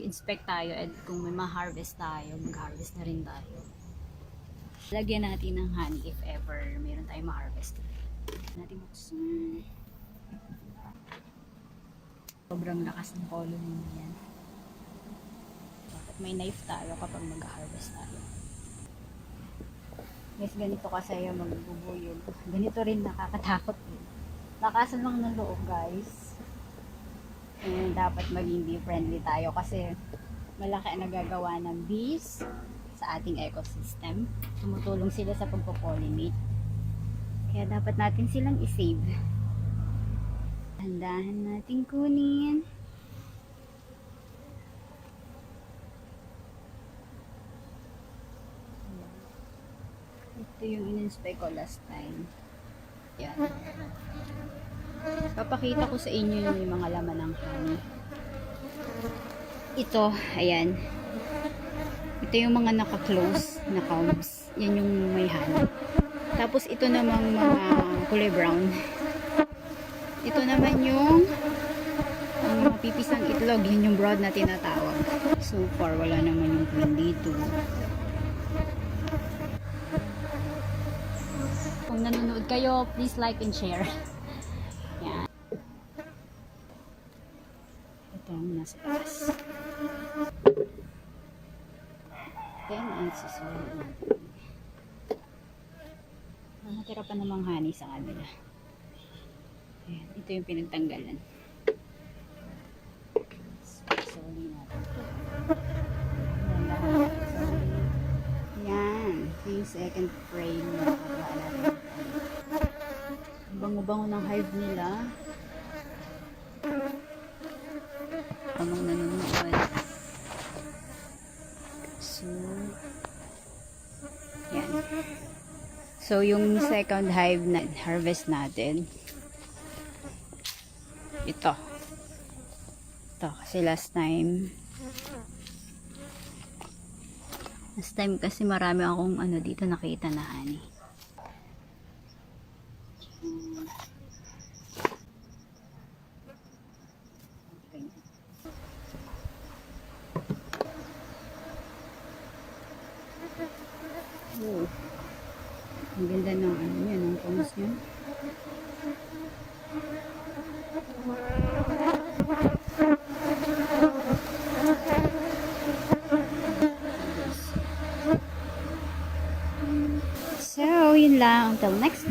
mag-inspect tayo and kung may ma-harvest tayo, mag-harvest na rin tayo. Lagyan natin ng honey if ever mayroon tayong ma-harvest. Natin buksan. Sobrang lakas ng colony niyan. Dapat may knife tayo kapag mag-harvest tayo. Guys, ganito kasi yung magbubuyog. Ganito rin nakakatakot din. Lakasan lang ng loob, guys. And dapat maging bee friendly tayo kasi malaki ang nagagawa ng bees sa ating ecosystem. Tumutulong sila sa pagpo-pollinate. Kaya dapat natin silang i-save. Handahan natin kunin. Ito yung in-inspect ko last time. Yan. Papakita ko sa inyo yung mga laman ng honey. Ito, ayan. Ito yung mga naka-close na combs. Yan yung may honey. Tapos ito namang mga kulay brown. Ito naman yung mga pipisang itlog. Yan yung broad na tinatawag. So far, wala naman yung queen dito. Kung nanonood kayo, please like and share. Yan. Ito ang nasa taas. Then, isusunod natin. Nakatira pa namang honey sa kanila. Ayan, ito yung pinagtanggalan. Sorry natin. Yan. Yung second frame na nakagawa natin. Bango-bango ng hive nila. Tamang nanonood. So, yan. So, yung second hive na harvest natin, ito. Ito, kasi last time kasi marami akong dito nakita na honey. Oh. Ang ganda ng yan, ang combs niya. So, yun lang. Until next